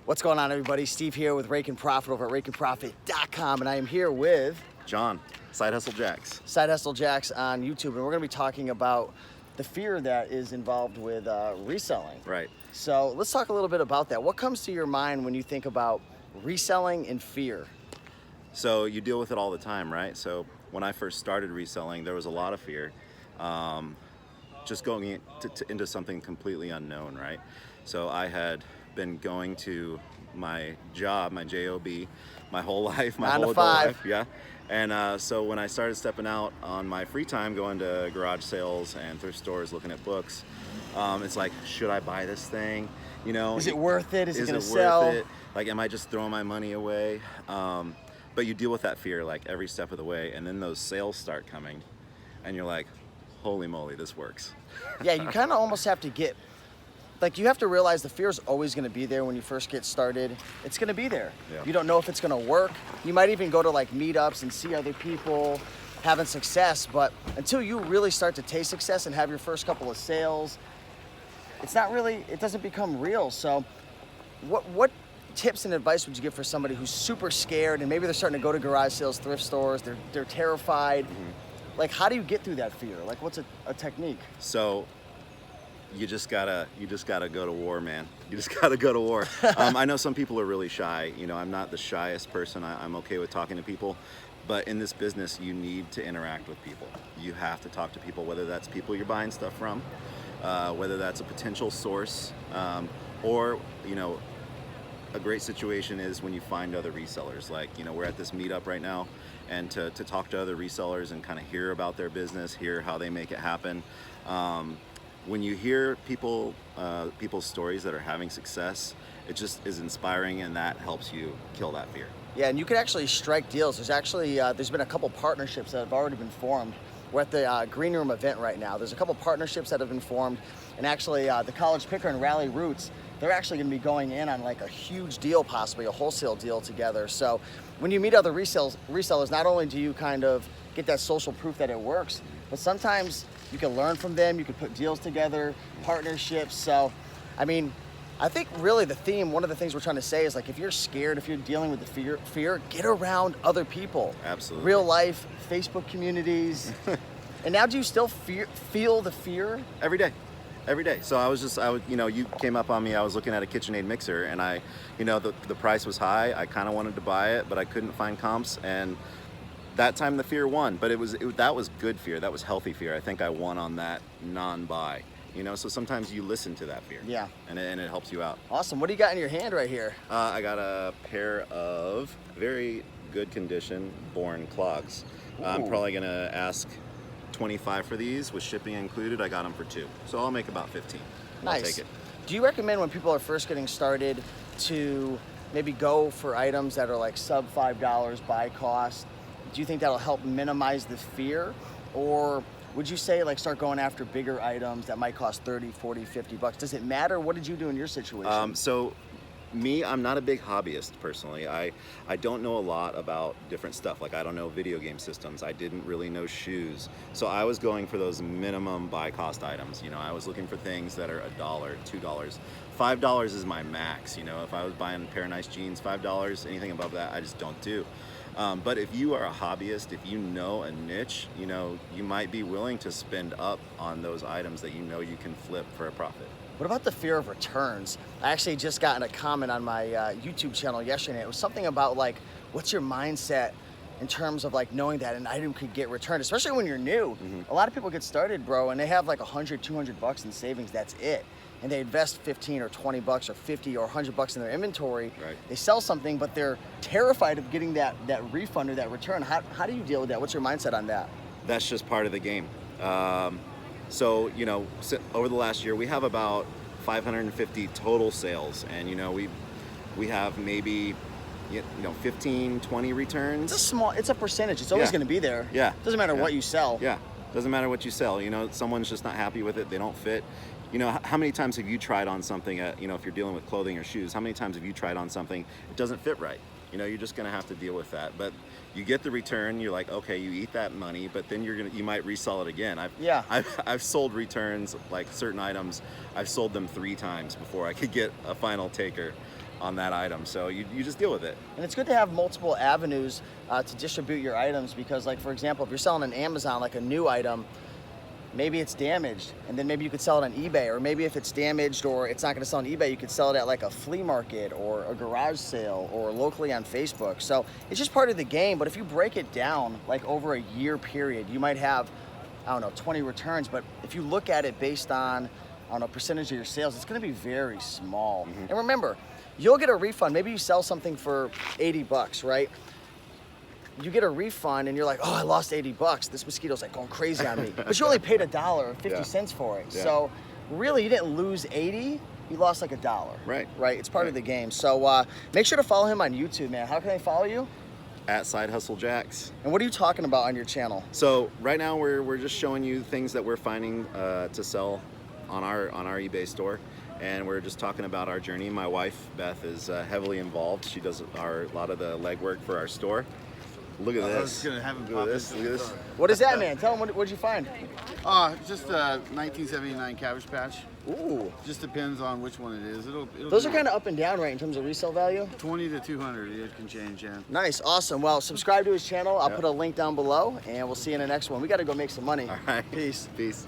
What's going on, everybody? Steve here with Rake and Profit over at rakeandprofit.com, and I am here with John, Side Hustle Jacks. Side Hustle Jacks on YouTube, and we're going to be talking about the fear that is involved with reselling. Right. So let's talk a little bit about that. What comes to your mind when you think about reselling and fear? So you deal with it all the time, right? So when I first started reselling, there was a lot of fear. Just going into something completely unknown, right? So I had been going to my job, my job, my whole life, my whole adult life, yeah. And so when I started stepping out on my free time, going to garage sales and thrift stores, looking at books, it's like, should I buy this thing? You know, is it worth it? Is it going to worth sell? It? Like, am I just throwing my money away? But you deal with that fear like every step of the way, and then those sales start coming, and you're like, holy moly, this works. Yeah, you kind of almost have to get, like, you have to realize the fear is always going to be there when you first get started. It's going to be there. Yeah. You don't know if it's going to work. You might even go to like meetups and see other people having success, but until you really start to taste success and have your first couple of sales, it's not really, it doesn't become real. So what tips and advice would you give for somebody who's super scared and maybe they're starting to go to garage sales, thrift stores, they're terrified? Mm-hmm. Like, how do you get through that fear? Like, what's a technique? So you just gotta go to war, man. You just gotta go to war. I know some people are really shy. You know, I'm not the shyest person. I'm okay with talking to people, but in this business, you need to interact with people. You have to talk to people, whether that's people you're buying stuff from, whether that's a potential source, or, you know, a great situation is when you find other resellers. Like, you know, we're at this meetup right now, and to talk to other resellers and kind of hear about their business, hear how they make it happen. When you hear people's stories that are having success, it just is inspiring, and that helps you kill that fear. Yeah, and you can actually strike deals. There's actually, there's been a couple partnerships that have already been formed. We're at the Green Room event right now. There's a couple partnerships that have been formed, and actually the College Picker and Rally Roots, they're actually gonna be going in on like a huge deal, possibly a wholesale deal together. So when you meet other resellers, not only do you kind of get that social proof that it works, but sometimes you can learn from them, you can put deals together, partnerships. So, I mean, I think really the theme, one of the things we're trying to say is, like, if you're scared, if you're dealing with the fear, get around other people. Absolutely. Real life, Facebook communities. And now do you still feel the fear? Every day. So I was, you know, you came up on me, I was looking at a KitchenAid mixer, and you know, the price was high. I kind of wanted to buy it, but I couldn't find comps, and that time the fear won. But that was good fear. That was healthy fear. I think I won on that non-buy. You know, so sometimes you listen to that fear. Yeah. And it helps you out. Awesome. What do you got in your hand right here? I got a pair of very good condition Born clogs. I'm probably gonna ask $25 for these with shipping included. I got them for $2, so I'll make about $15. Nice. I'll take it. Do you recommend when people are first getting started to maybe go for items that are like sub $5 buy cost? Do you think that'll help minimize the fear? Or would you say, like, start going after bigger items that might cost 30, 40, 50 bucks? Does it matter? What did you do in your situation? So me, I'm not a big hobbyist personally. I don't know a lot about different stuff. Like, I don't know video game systems. I didn't really know shoes. So I was going for those minimum buy cost items. You know, I was looking for things that are $1, $2. $5 is my max. You know, if I was buying a pair of nice jeans, $5, anything above that, I just don't do. But if you are a hobbyist, if you know a niche, you know, you might be willing to spend up on those items that you know you can flip for a profit. What about the fear of returns? I actually just got in a comment on my YouTube channel yesterday. It was something about, like, what's your mindset in terms of, like, knowing that an item could get returned, especially when you're new. Mm-hmm. A lot of people get started, bro, and they have like 100, 200 bucks in savings, that's it. And they invest 15 or 20 bucks or 50 or 100 bucks in their inventory. Right. They sell something, but they're terrified of getting that refund or that return. How do you deal with that? What's your mindset on that? That's just part of the game. So, you know, over the last year, we have about 550 total sales, and, you know, we have maybe, you know, 15, 20 returns. It's a percentage. It's always going to be there. Yeah. Doesn't matter what you sell. Yeah. Doesn't matter what you sell. You know, someone's just not happy with it. They don't fit. You know, how many times have you tried on something, you know, if you're dealing with clothing or shoes, how many times have you tried on something, it doesn't fit right? You know, you're just gonna have to deal with that. But you get the return, you're like, okay, you eat that money, but then you might resell it again. I've sold returns, like certain items, I've sold them 3 times before I could get a final taker. on that item. So you just deal with it. And it's good to have multiple avenues to distribute your items, because like, for example, if you're selling on Amazon, like a new item, maybe it's damaged, and then maybe you could sell it on eBay, or maybe if it's damaged or it's not gonna sell on eBay, you could sell it at like a flea market or a garage sale or locally on Facebook. So it's just part of the game. But if you break it down like over a year period, you might have, I don't know, 20 returns. But if you look at it based on, I don't know, percentage of your sales, it's gonna be very small. And remember, you'll get a refund. Maybe you sell something for 80 bucks, right? You get a refund and you're like, oh, I lost 80 bucks. This mosquito's like going crazy on me. But you only paid $1.50 for it. Yeah. So really, you didn't lose 80, you lost like $1. Right. Right, it's part of the game. So make sure to follow him on YouTube, man. How can they follow you? At Side Hustle Jacks. And what are you talking about on your channel? So right now we're just showing you things that we're finding to sell on our eBay store. And we're just talking about our journey. My wife, Beth, is heavily involved. She does a lot of the legwork for our store. Look at this. I was gonna have him Look pop at this. into Look at the this. car. What is that, man? Tell them, what'd you find? Just a 1979 Cabbage Patch. Ooh. Just depends on which one it is. It'll Those be are kind of up and down, right, in terms of resale value? 20 to 200. It can change, yeah. Nice, awesome. Well, subscribe to his channel. I'll Yep. put a link down below, and we'll see you in the next one. We got to go make some money. All right. Peace. Peace.